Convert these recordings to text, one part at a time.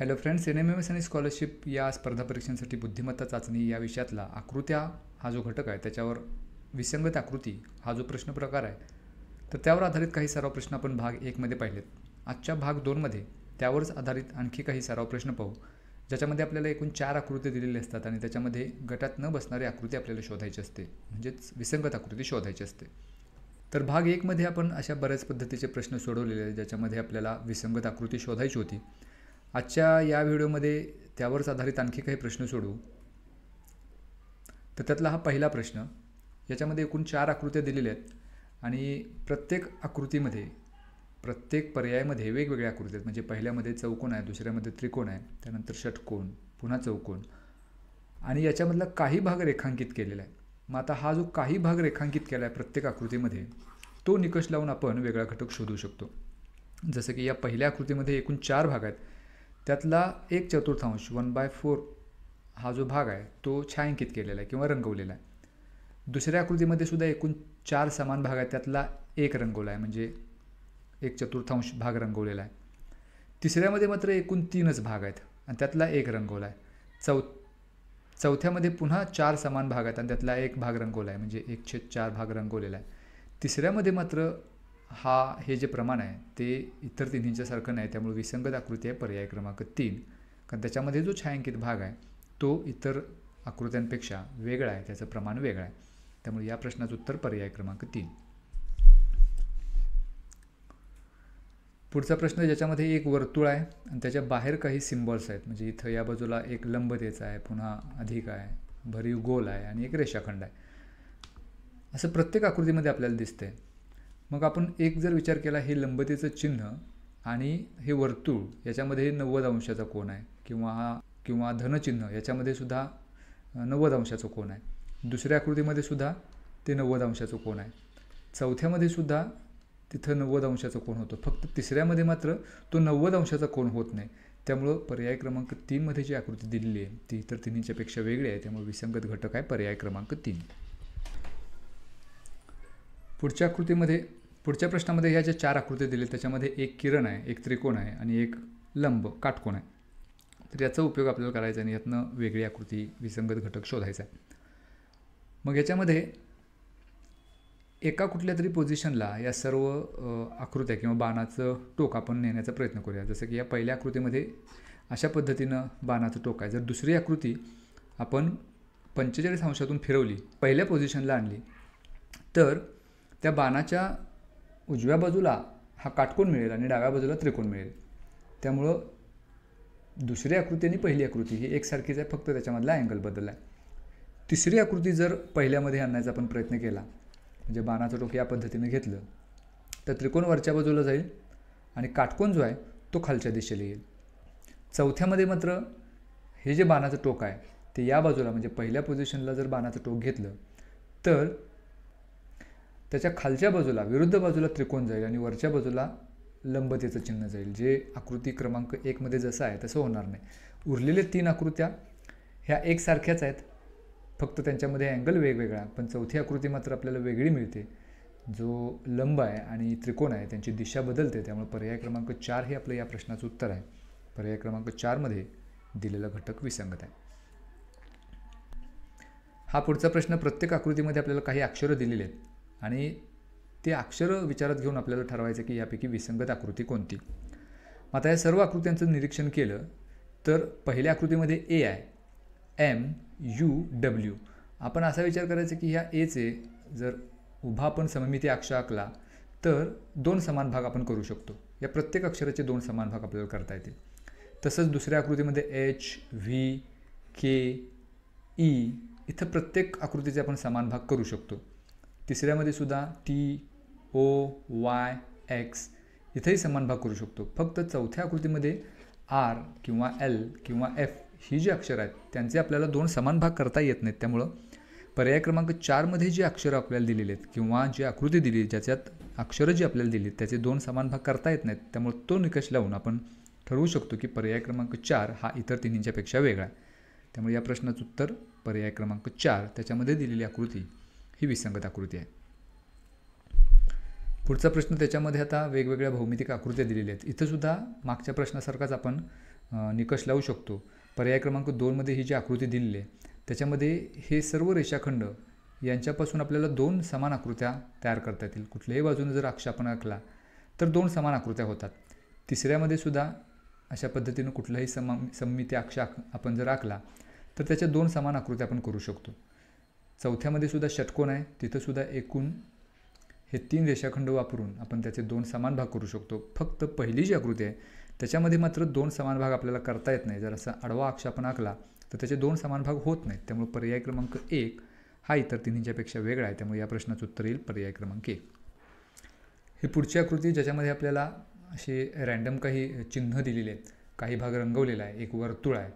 Hello friends, NMMS आणि scholarship या स्पर्धा परीक्षांसाठी बुद्धिमत्ता चाचणी या विषयातला आकृत्या हा जो घटक आहे त्याच्यावर विसंगत आकृती हा जो प्रश्न प्रकार आहे तर त्यावर आधारित काही सराव प्रश्न आपण भाग 1 मध्ये पाहिलेत. आजच्या भाग 2 मध्ये त्यावरच आधारित आणखी काही सराव प्रश्न पाहू, ज्याच्यामध्ये आपल्याला एकूण 4 आकृती दिलेली असतात आणि त्याच्यामध्ये गटात न बसणारी आकृती आपल्याला शोधायची असते, म्हणजेच विसंगत आकृती शोधायची असते. तर भाग 1 मध्ये आपण अशा बऱ्याच पद्धतीचे प्रश्न सोडवलेले आहेत ज्याच्यामध्ये आपल्याला विसंगत आकृती शोधायची होती. आजच्या या व्हिडिओमध्ये त्यावरच आधारित आणखी काही प्रश्न सोडवू. तर त्यातला हा पहिला प्रश्न, याच्यामध्ये एकूण 4 आकृत्या दिलेल्या आहेत आणि प्रत्येक आकृतीमध्ये प्रत्येक पर्यायामध्ये वेगवेगळ्या आकृती आहेत. म्हणजे पहिल्यामध्ये चौकोन आहे, दुसऱ्यामध्ये त्रिकोण आहे, त्यानंतर षटकोन, पुन्हा चौकोन आणि याच्यामधला काही भाग रेखांकित केलेला आहे. मग आता हा जो काही भाग रेखांकित केला आहे प्रत्येक आकृतीमध्ये तो निकष लावून आपण वेगळा घटक शोधू शकतो. जसं की या पहिल्या आकृतीमध्ये एकूण 4 भाग आहेत, त्यातला 1/4 1/4 हा जो भाग आहे तो छायांकित केलेला आहे किंवा रंगवलेला आहे. दुसऱ्या आकृतीमध्ये सुद्धा एकूण 4 समान भाग आहेत, त्यातला 1 रंगवला आहे म्हणजे 1/4 भाग रंगवलेला आहे. तिसऱ्यामध्ये मात्र एकूण 3च भाग आहेत आणि त्यातला 1 रंगवला आहे. चौथ्यामध्ये पुन्हा 4 समान भाग आहेत आणि त्यातला 1 भाग रंगवला आहे म्हणजे 1/4 भाग रंगवलेला आहे. तिसऱ्यामध्ये मात्र हे जे प्रमाण आहे ते इतर तिन्हींच्या सारखं नाही, त्यामुळे विसंगत आकृती आहे पर्याय क्रमांक 3, कारण त्याच्यामध्ये जो छायांकित भाग आहे तो इतर आकृत्यांपेक्षा वेगळा आहे, त्याचं प्रमाण वेगळं आहे. त्यामुळे या प्रश्नाचं उत्तर पर्याय क्रमांक 3. पुढचा प्रश्न, ज्याच्यामध्ये एक वर्तुळ आहे आणि त्याच्या बाहेर काही सिम्बॉल्स आहेत. म्हणजे इथं या बाजूला एक लंबतेचा आहे, पुन्हा अधिक आहे, भरीव गोल आहे आणि एक रेषाखंड आहे, असं प्रत्येक आकृतीमध्ये आपल्याला दिसतंय. मग आपण एक जर विचार केला, हे लंबतेचं चिन्ह आणि हे वर्तुळ याच्यामध्ये 90 अंशाचा कोन आहे किंवा धनचिन्ह याच्यामध्ये सुद्धा 90 अंशाचा कोन आहे. दुसऱ्या आकृतीमध्ये सुद्धा ते 90 अंशाचं कोन आहे. चौथ्यामध्ये सुद्धा तिथं 90 अंशाचा कोन होतो. फक्त तिसऱ्यामध्ये मात्र तो 90 अंशाचा कोन होत नाही. त्यामुळं पर्याय क्रमांक 3 मध्ये जी आकृती दिलेली आहे ती इतर तिन्हींच्यापेक्षा वेगळी आहे, त्यामुळे विसंगत घटक आहे पर्याय क्रमांक 3. पुढच्या प्रश्नामध्ये ह्या ज्या 4 आकृती दिल्या त्याच्यामध्ये एक किरण आहे, एक त्रिकोण आहे आणि एक लंब काटकोन आहे. तर याचा उपयोग आपल्याला करायचा आणि यातनं वेगळी आकृती विसंगत घटक शोधायचा आहे. मग याच्यामध्ये एका कुठल्या तरी पोझिशनला या सर्व आकृत्या किंवा बाणाचं टोक आपण नेण्याचा प्रयत्न करूया. जसं की या पहिल्या आकृतीमध्ये अशा पद्धतीनं बाणाचं टोक आहे. जर दुसरी आकृती आपण 45 अंशातून फिरवली, पहिल्या पोझिशनला आणली, तर त्या बाणाच्या उजव्या बाजूला हा काटकोन मिळेल आणि डाव्या बाजूला त्रिकोण मिळेल. त्यामुळं दुसरी आकृती आणि पहिली आकृती ही एकसारखीच आहे, फक्त त्याच्यामधला अँगल बदलला आहे. तिसरी आकृती जर पहिल्यामध्ये आणण्याचा आपण प्रयत्न केला, म्हणजे बाणाचं टोक या पद्धतीने घेतलं, तर त्रिकोण वरच्या बाजूला जाईल आणि काटकोन जो आहे तो खालच्या दिशेला येईल. चौथ्यामध्ये मात्र हे जे बाणाचं टोक आहे ते या बाजूला, म्हणजे पहिल्या पोझिशनला जर बाणाचं टोक घेतलं तर त्याच्या खालच्या बाजूला विरुद्ध बाजूला त्रिकोण जाईल आणि वरच्या बाजूला लंबतेचं चिन्ह जाईल, जे आकृती क्रमांक 1 मध्ये जसं आहे तसं होणार नाही. उरलेले 3 आकृत्या ह्या एकसारख्याच आहेत, फक्त त्यांच्यामध्ये अँगल वेगवेगळा, पण चौथी आकृती मात्र आपल्याला वेगळी मिळते. जो लंब आहे आणि त्रिकोण आहे त्यांची दिशा बदलते. त्यामुळे पर्याय क्रमांक 4 हे आपलं या प्रश्नाचं उत्तर आहे. पर्याय क्रमांक 4 मध्ये दिलेला घटक विसंगत आहे. हा पुढचा प्रश्न, प्रत्येक आकृतीमध्ये आपल्याला काही अक्षरं दिलेली आहेत आणि ते अक्षरं विचारात घेऊन आपल्याला ठरवायचं की यापैकी विसंगत आकृती कोणती. आता या सर्व आकृत्यांचं निरीक्षण केलं तर पहिल्या आकृतीमध्ये ए आहे, MUW. आपण असा विचार करायचा की ह्या एचे जर उभा आपण सममिती अक्ष आखला तर 2 समान भाग आपण करू शकतो. या प्रत्येक अक्षराचे 2 समान भाग आपल्याला करता येतील. तसंच दुसऱ्या आकृतीमध्ये HVKE इथं प्रत्येक आकृतीचे आपण समान भाग करू शकतो. तिसऱ्यामध्ये सुद्धा TOYX इथंही समान भाग करू शकतो. फक्त चौथ्या आकृतीमध्ये R किंवा L किंवा F ही जी अक्षरं आहेत त्यांचे आपल्याला 2 समान भाग करता येत नाहीत. त्यामुळं पर्याय क्रमांक 4 मध्ये जी अक्षरं आपल्याला दिलेली आहेत किंवा जी आकृती दिली ज्याच्यात अक्षरं जी आपल्याला दिली त्याचे 2 समान भाग करता येत नाहीत. त्यामुळे तो निकष लावून आपण ठरवू शकतो की पर्याय क्रमांक 4 हा इतर तिन्हींच्यापेक्षा वेगळा आहे. त्यामुळे या प्रश्नाचं उत्तर पर्याय क्रमांक 4, त्याच्यामध्ये दिलेली आकृती ही विसंगत आकृती आहे. पुढचा प्रश्न, त्याच्यामध्ये आता वेगवेगळ्या भौमितिक आकृत्या दिलेल्या आहेत. इथं सुद्धा मागच्या प्रश्नासारखाच आपण निकष लावू शकतो. पर्याय क्रमांक 2मध्ये ही जी आकृती दिलेली आहे त्याच्यामध्ये हे सर्व रेषाखंड यांच्यापासून आपल्याला 2 समान आकृत्या तयार करता येतील. कुठल्याही बाजूने जर अक्ष आपण आखला तर 2 समान आकृत्या होतात. तिसऱ्यामध्ये सुद्धा अशा पद्धतीनं कुठलाही सममिती अक्ष आपण जर आखला तर त्याच्या 2 समान आकृत्या आपण करू शकतो. चौथ्यामध्ये सुद्धा षटकोन आहे, तिथंसुद्धा एकूण हे 3 रेषाखंड वापरून आपण त्याचे 2 समान भाग करू शकतो. फक्त पहिली जी आकृती आहे त्याच्यामध्ये मात्र 2 समान भाग आपल्याला करता येत नाही. जर असा आडवा अक्ष आपण आखला तर त्याचे 2 समान भाग होत नाहीत. त्यामुळे पर्याय क्रमांक 1 हा इतर तिन्हींच्यापेक्षा वेगळा आहे. त्यामुळे या प्रश्नाचं उत्तर येईल पर्याय क्रमांक 1. ही पुढची आकृती ज्याच्यामध्ये आपल्याला असे रँडम काही चिन्ह दिलेले आहेत, काही भाग रंगवलेला आहे, एक वर्तुळ आहे,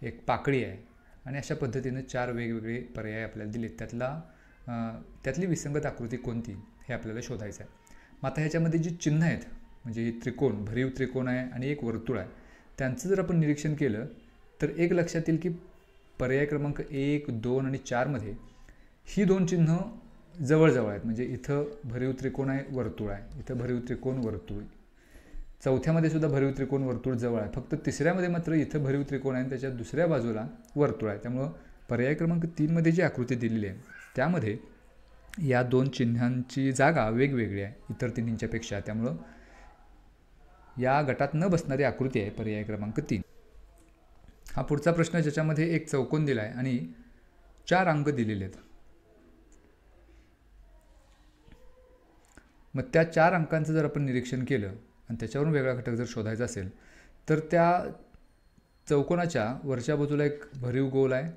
एक पाकळी आहे आणि अशा पद्धतीनं 4 वेगवेगळे पर्याय आपल्याला दिलेत. त्यातली विसंगत आकृती कोणती हे आपल्याला शोधायचं आहे. मग आता ह्याच्यामध्ये जी चिन्ह आहेत म्हणजे त्रिकोण, भरीव त्रिकोण आहे आणि एक वर्तुळ आहे, त्यांचं जर आपण निरीक्षण केलं तर एक लक्षात येईल की पर्याय क्रमांक 1, 2 आणि 4मध्ये ही 2 चिन्ह जवळजवळ आहेत. म्हणजे इथं भरीव त्रिकोण आहे, वर्तुळ आहे, इथं भरीव त्रिकोण, वर्तुळ. चौथ्यामध्ये सुद्धा भरीव त्रिकोण, वर्तुळ जवळ आहे. फक्त तिसऱ्यामध्ये मात्र इथं भरीव त्रिकोण आहे आणि त्याच्या दुसऱ्या बाजूला वर्तुळ आहे. त्यामुळं पर्याय क्रमांक 3मध्ये जी आकृती दिलेली आहे त्यामध्ये या 2 चिन्हांची जागा वेगवेगळी आहे इतर तिन्हींच्यापेक्षा. त्यामुळं या गटात न बसणारी आकृती आहे पर्याय क्रमांक 3. हा पुढचा प्रश्न ज्याच्यामध्ये एक चौकोन दिला आहे आणि 4 अंक दिलेले आहेत. मग त्या 4 अंकांचं जर आपण निरीक्षण केलं आणि त्याच्यावरून वेगळा घटक जर शोधायचा असेल तर त्या चौकोनाच्या वरच्या बाजूला एक भरीव गोल आहे,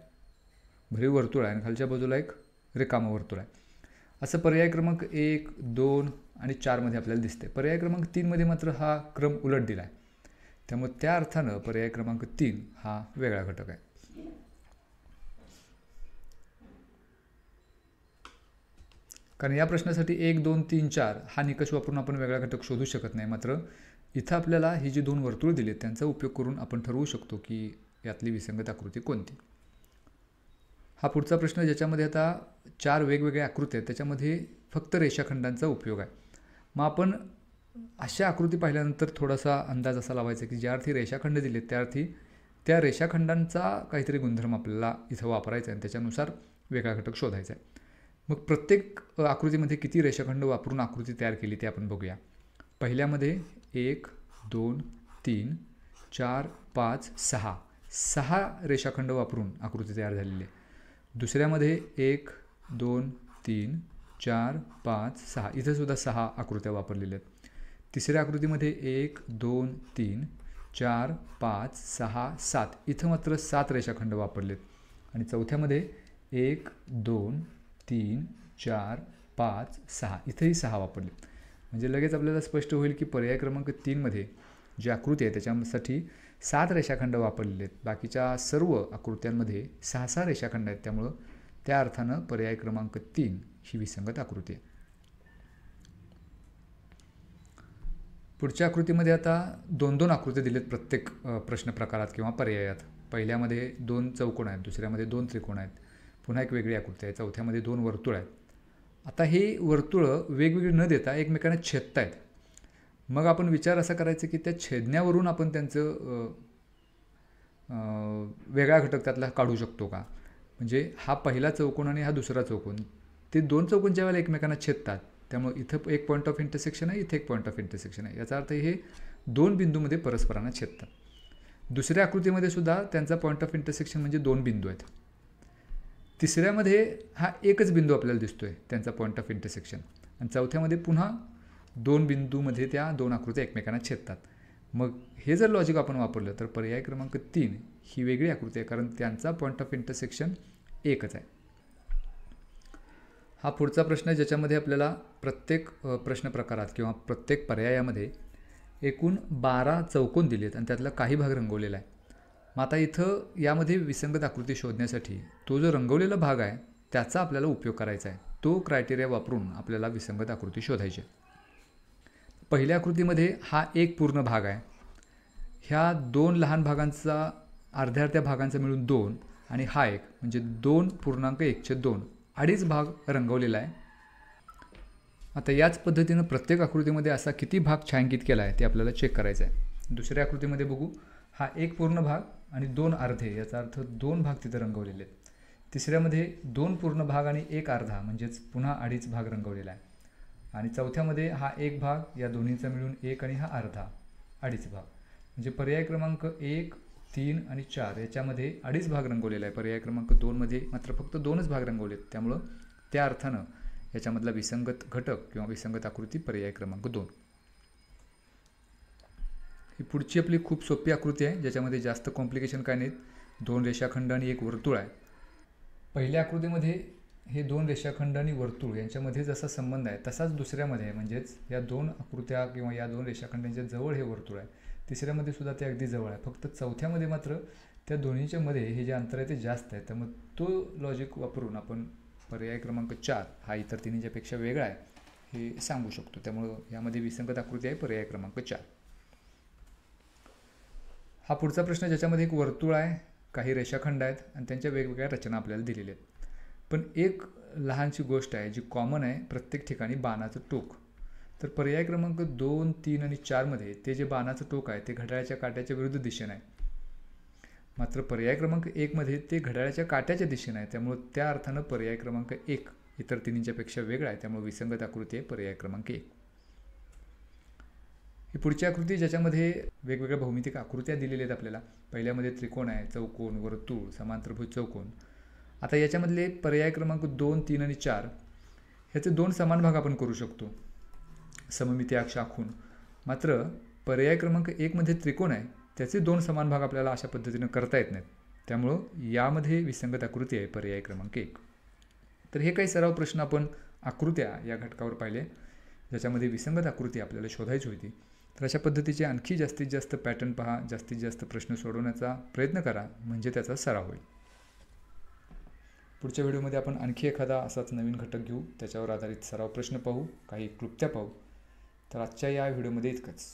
भरीव वर्तुळ आहे आणि खालच्या बाजूला एक रिकामं वर्तुळ आहे. असं पर्याय क्रमांक 1, 2 आणि 4मध्ये आपल्याला दिसते. पर्याय क्रमांक 3मध्ये मात्र हा क्रम उलट दिला आहे. त्यामुळे त्या अर्थानं पर्याय क्रमांक 3 हा वेगळा घटक आहे. कारण या प्रश्नासाठी 1, 2, 3, 4 हा निकष वापरून आपण वेगळा घटक शोधू शकत नाही. मात्र इथं आपल्याला ही जी 2 वर्तुळ दिली त्यांचा उपयोग करून आपण ठरवू शकतो की यातली विसंगत आकृती कोणती. हा पुढचा प्रश्न ज्याच्यामध्ये आता 4 वेगवेगळ्या आकृत्या आहेत त्याच्यामध्ये फक्त रेषाखंडांचा उपयोग आहे. मग आपण अशा आकृती पाहिल्यानंतर थोडासा अंदाज असा लावायचा की ज्या अर्थी रेषाखंड दिलेत त्या अर्थी त्या रेषाखंडांचा काहीतरी गुणधर्म आपल्याला इथं वापरायचा आहे आणि त्याच्यानुसार वेगळा घटक शोधायचा आहे. मग प्रत्येक आकृतीमध्ये किती रेषाखंड वापरून आकृती तयार केली ते आपण बघूया. पहिल्यामध्ये 1, 2, 3, 4, 5, 6 रेषाखंड वापरून आकृती तयार झालेली आहे. दुसऱ्यामध्ये 1, 2, 3, 4, 5, 6 इथं सुद्धा 6 आकृत्या वापरलेल्या आहेत. तिसऱ्या आकृतीमध्ये 1, 2, 3, 4, 5, 6, 7 इथं मात्र 7 रेषाखंड वापरलेत. आणि चौथ्यामध्ये 1, 2, 3, 4, 5, 6 इथंही 6 वापरले. म्हणजे लगेच आपल्याला स्पष्ट होईल की पर्याय क्रमांक 3मध्ये जी आकृती आहे त्याच्यासाठी 7 रेषाखंड वापरलेले आहेत. बाकीच्या सर्व आकृत्यांमध्ये 6 रेषाखंड आहेत. त्यामुळं त्या अर्थानं पर्याय क्रमांक 3 ही विसंगत आकृती आहे. पुढच्या आकृतीमध्ये आता 2 आकृत्या दिलेत प्रत्येक प्रश्न प्रकारात किंवा पर्यायात. पहिल्यामध्ये 2 चौकोन आहेत, दुसऱ्यामध्ये 2 त्रिकोण आहेत, पुन्हा एक वेगळी आकृती आहे, चौथ्यामध्ये 2 वर्तुळ आहेत. आता हे वर्तुळं वेगवेगळी न देता एकमेकांना छेदत आहेत. मग आपण विचार असा करायचा की त्या छेदण्यावरून आपण त्यांचं वेगळा घटक त्यातला काढू शकतो का. म्हणजे हा पहिला चौकोन आणि हा दुसरा चौकोन, ते 2 चौकोन ज्या वेळेला एकमेकांना छेदतात त्यामुळे इथं एक पॉईंट ऑफ इंटरसेक्शन आहे, इथे एक पॉईंट ऑफ इंटरसेक्शन आहे. याचा अर्थ हे 2 बिंदूमध्ये परस्परांना छेदतात. दुसऱ्या आकृतीमध्ये सुद्धा त्यांचा पॉईंट ऑफ इंटरसेक्शन म्हणजे 2 बिंदू आहेत. तिसऱ्यामध्ये हा एकच बिंदू आपल्याला दिसतोय त्यांचा पॉईंट ऑफ इंटरसेक्शन. आणि चौथ्यामध्ये पुन्हा 2 बिंदूमध्ये त्या 2 आकृत्या एकमेकांना छेदतात. मग हे जर लॉजिक आपण वापरलं तर पर्याय क्रमांक 3 ही वेगळी आकृती आहे कारण त्यांचा पॉईंट ऑफ इंटरसेक्शन एकच आहे. हा पुढचा प्रश्न ज्याच्यामध्ये आपल्याला प्रत्येक प्रश्न प्रकारात किंवा प्रत्येक पर्यायामध्ये एकूण 12 चौकोन दिलेत आणि त्यातला काही भाग रंगवलेला आहे. मग आता इथं यामध्ये विसंगत आकृती शोधण्यासाठी तो जो रंगवलेला भाग आहे त्याचा आपल्याला उपयोग करायचा आहे. तो क्रायटेरिया वापरून आपल्याला विसंगत आकृती शोधायची आहे. पहिल्या आकृतीमध्ये हा एक पूर्ण भाग आहे. ह्या 2 लहान भागांचा अर्ध्या भागांचा मिळून 2 आणि हा एक म्हणजे 2.1/2 अडीच भाग रंगवलेला आहे. आता याच पद्धतीनं प्रत्येक आकृतीमध्ये असा किती भाग छायांकित केला आहे ते आपल्याला चेक करायचं आहे. दुसऱ्या आकृतीमध्ये बघू. हा एक पूर्ण भाग आणि 2 अर्धे, याचा अर्थ 2 भाग तिथे रंगवलेले आहेत. तिसऱ्यामध्ये 2 पूर्ण भाग आणि 1 अर्धा म्हणजेच पुन्हा अडीच भाग रंगवलेला आहे. आणि चौथ्यामध्ये हा 1 भाग, या दोन्हीचा मिळून 1 आणि हा अर्धा, अडीच भाग. म्हणजे पर्याय क्रमांक 1, 3 आणि 4 याच्यामध्ये अडीच भाग रंगवलेला आहे. पर्याय क्रमांक 2मध्ये मात्र फक्त 2च भाग रंगवलेत. त्यामुळं त्या अर्थानं याच्यामधला विसंगत घटक किंवा विसंगत आकृती पर्याय क्रमांक 2. ही पुढची आपली खूप सोपी आकृती आहे, ज्याच्यामध्ये जास्त कॉम्प्लिकेशन काय नाहीत. 2 रेषाखंड आणि एक वर्तुळ आहे. पहिल्या आकृतीमध्ये हे 2 रेषाखंड आणि वर्तुळ यांच्यामध्ये जसा संबंध आहे तसाच दुसऱ्यामध्ये आहे. म्हणजेच या 2 आकृत्या किंवा या 2 रेषाखंडांच्या जवळ हे वर्तुळ आहे. तिसऱ्यामध्ये सुद्धा ते अगदी जवळ आहे. फक्त चौथ्यामध्ये मात्र त्या दोन्हीच्या मध्ये हे जे अंतर आहे ते जास्त आहे. त्यामुळे तो लॉजिक वापरून आपण पर्याय क्रमांक 4 हा इतर तिन्हीच्यापेक्षा वेगळा आहे हे सांगू शकतो. त्यामुळं यामध्ये विसंगत आकृती आहे पर्याय क्रमांक 4. हा पुढचा प्रश्न, ज्याच्यामध्ये एक वर्तुळ आहे, काही रेषाखंड आहेत आणि त्यांच्या वेगवेगळ्या रचना आपल्याला दिलेल्या आहेत. पण एक लहानशी गोष्ट आहे जी कॉमन आहे प्रत्येक ठिकाणी, बाणाचं टोक. तर पर्याय क्रमांक 2, 3 आणि 4मध्ये ते जे बाणाचं टोक आहे ते घड्याळाच्या काट्याच्या विरुद्ध दिशेने आहे. मात्र पर्याय क्रमांक 1मध्ये ते घड्याळाच्या काट्याच्या दिशेने आहे. त्यामुळे त्या अर्थानं पर्याय क्रमांक 1 इतर तिन्हीच्यापेक्षा वेगळा आहे. त्यामुळे विसंगत आकृती आहे पर्याय क्रमांक 1. ही पुढची आकृती, ज्याच्यामध्ये वेगवेगळ्या भौमितिक आकृत्या दिलेल्या आहेत आपल्याला. पहिल्यामध्ये त्रिकोण आहे, चौकोन, वर्तुळ, समांतरभुज चौकोन. आता याच्यामधले पर्याय क्रमांक 2, 3 आणि 4 ह्याचे 2 समान भाग आपण करू शकतो सममिती अक्ष आखून. मात्र पर्याय क्रमांक 1मध्ये त्रिकोण आहे, त्याचे 2 समान भाग आपल्याला अशा पद्धतीनं करता येत नाहीत. त्यामुळं यामध्ये विसंगत आकृती आहे पर्याय क्रमांक 1. तर हे काही सराव प्रश्न आपण आकृत्या या घटकावर पाहिले, ज्याच्यामध्ये विसंगत आकृती आपल्याला शोधायची होती. तर अशा पद्धतीचे आणखी जास्तीत जास्त पॅटर्न पहा, जास्तीत जास्त प्रश्न सोडवण्याचा प्रयत्न करा, म्हणजे त्याचा सराव होईल. पुढच्या व्हिडिओमध्ये आपण आणखी एखादा असाच नवीन घटक घेऊ, त्याच्यावर आधारित सराव प्रश्न पाहू, काही क्लुप्त्या पाहू. तर आजच्या या व्हिडिओमध्ये इतकंच.